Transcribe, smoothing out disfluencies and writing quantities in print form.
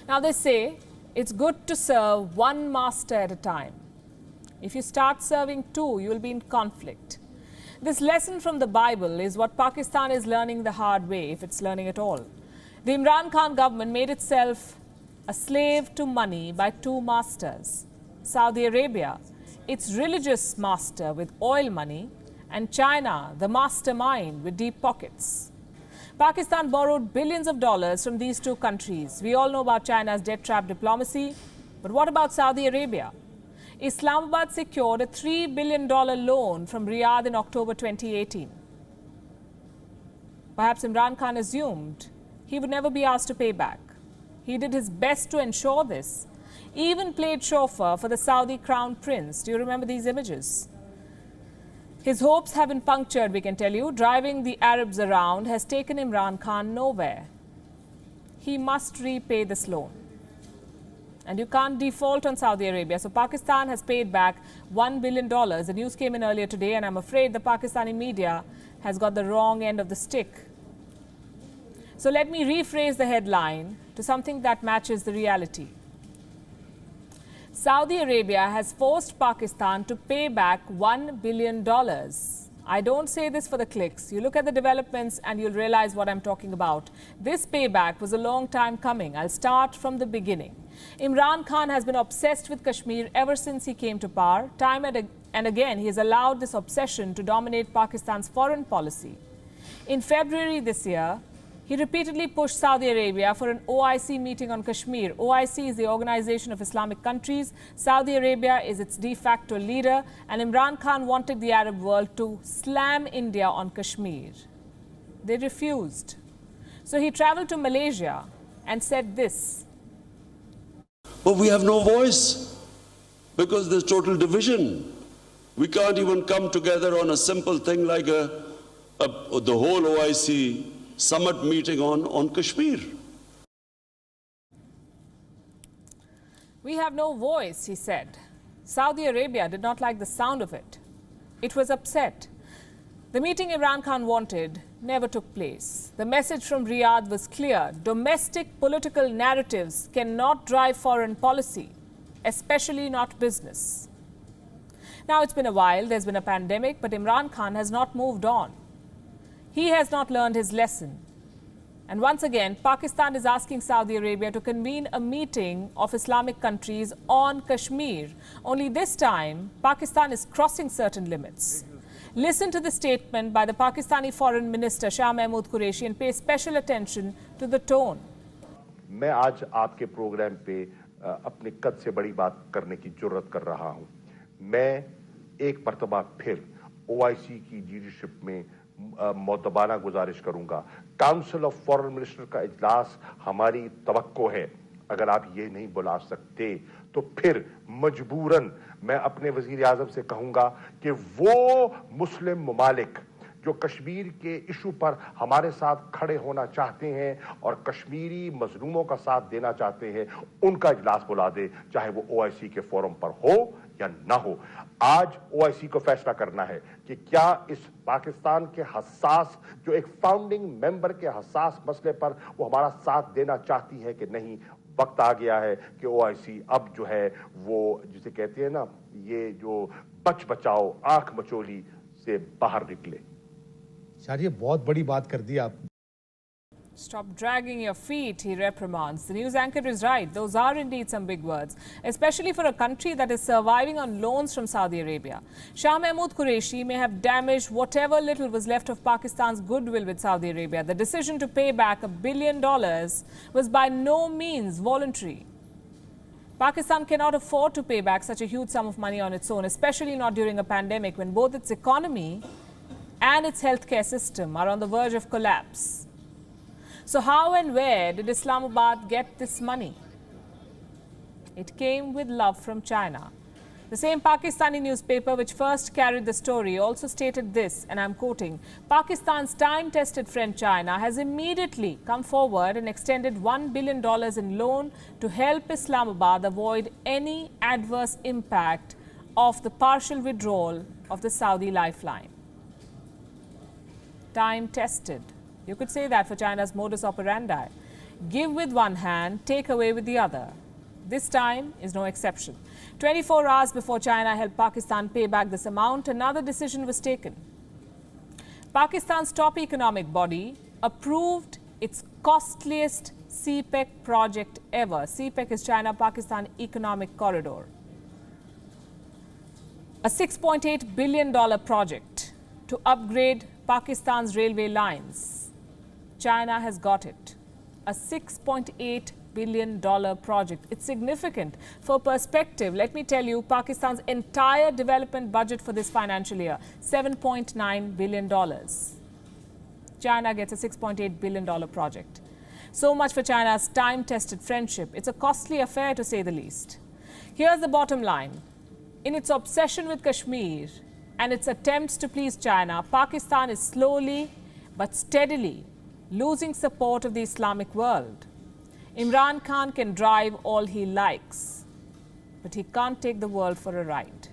Now they say it's good to serve one master at a time. If you start serving two, you will be in conflict. This lesson from the Bible is what Pakistan is learning the hard way, if it's learning at all. The Imran Khan government made itself a slave to money by two masters. Saudi Arabia, its religious master with oil money, and China, the mastermind with deep pockets. Pakistan borrowed billions of dollars from these two countries. We all know about China's debt trap diplomacy. But what about Saudi Arabia? Islamabad secured a $3 billion loan from Riyadh in October 2018. Perhaps Imran Khan assumed he would never be asked to pay back. He did his best to ensure this. Even played chauffeur for the Saudi crown prince. Do you remember these images? His hopes have been punctured, we can tell you. Driving the Arabs around has taken Imran Khan nowhere. He must repay this loan. And you can't default on Saudi Arabia. So Pakistan has paid back $1 billion. The news came in earlier today, and I'm afraid the Pakistani media has got the wrong end of the stick. So let me rephrase the headline to something that matches the reality. Saudi Arabia has forced Pakistan to pay back $1 billion. I don't say this for the clicks. You look at the developments and you'll realize what I'm talking about. This payback was a long time coming. I'll start from the beginning. Imran Khan has been obsessed with Kashmir ever since he came to power. Time and again, he has allowed this obsession to dominate Pakistan's foreign policy. In February this year, he repeatedly pushed Saudi Arabia for an OIC meeting on Kashmir. OIC is the Organization of Islamic Countries. Saudi Arabia is its de facto leader, and Imran Khan wanted the Arab world to slam India on Kashmir. They refused. So he traveled to Malaysia and said this. But we have no voice because there's total division. We can't even come together on a simple thing like the whole OIC summit meeting on Kashmir. We have no voice, he said. Saudi Arabia did not like the sound of it. It was upset. The meeting Imran Khan wanted never took place. The message from Riyadh was clear. Domestic political narratives cannot drive foreign policy, especially not business. Now it's been a while, there's been a pandemic, but Imran Khan has not moved on. He has not learned his lesson. And once again, Pakistan is asking Saudi Arabia to convene a meeting of Islamic countries on Kashmir. Only this time, Pakistan is crossing certain limits. Listen to the statement by the Pakistani Foreign Minister Shah Mahmood Qureshi and pay special attention to the tone. मैं आज आपके programme पे अपने कद से बड़ी बात करने की जुर्रत कर रहा हूं। मैं एक मर्तबा फिर OIC की लीडरशिप में मोतबाना गुजारिश करूंगा। काउंसिल ऑफ फॉरेन मिनिस्टर का इजलास हमारी तवक्को है। अगर आप ये नहीं बुला सकते तो फिर मजबूरन मैं अपने वजीर आजम से कहूंगा कि वो मुस्लिम ममालिक जो कश्मीर के इशू पर हमारे साथ खड़े होना चाहते हैं और कश्मीरी मजलूमों का साथ देना चाहते हैं, उनका इजलास बुला दे, चाहे वो OIC के फोरम पर हो या ना हो। आज OIC को फैसला करना है कि क्या इस पाकिस्तान के हसास, जो एक फाउंडिंग मेंबर के हसास मसले पर वो हमारा साथ देना चाहती है कि नहीं। वक्त आ गया है कि OIC अब जो है वो जिसे कहते हैं ना, ये जो बच बचाओ आंख मचोली से बाहर निकले। शायद ये बहुत बड़ी बात कर दी आप। Stop dragging your feet, he reprimands. The news anchor is right. Those are indeed some big words, especially for a country that is surviving on loans from Saudi Arabia. Shah Mahmood Qureshi may have damaged whatever little was left of Pakistan's goodwill with Saudi Arabia. The decision to pay back $1 billion was by no means voluntary. Pakistan cannot afford to pay back such a huge sum of money on its own, especially not during a pandemic when both its economy and its healthcare system are on the verge of collapse. So how and where did Islamabad get this money? It came with love from China. The same Pakistani newspaper which first carried the story also stated this, and I'm quoting, Pakistan's time-tested friend China has immediately come forward and extended $1 billion in loan to help Islamabad avoid any adverse impact of the partial withdrawal of the Saudi lifeline. Time-tested. You could say that for China's modus operandi. Give with one hand, take away with the other. This time is no exception. 24 hours before China helped Pakistan pay back this amount, another decision was taken. Pakistan's top economic body approved its costliest CPEC project ever. CPEC is China-Pakistan Economic Corridor. A $6.8 billion project to upgrade Pakistan's railway lines. China has got it. A $6.8 billion project. It's significant. For perspective, let me tell you, Pakistan's entire development budget for this financial year, $7.9 billion. China gets a $6.8 billion project. So much for China's time-tested friendship. It's a costly affair, to say the least. Here's the bottom line. In its obsession with Kashmir and its attempts to please China, Pakistan is slowly but steadily losing support of the Islamic world. Imran Khan can drive all he likes, but he can't take the world for a ride.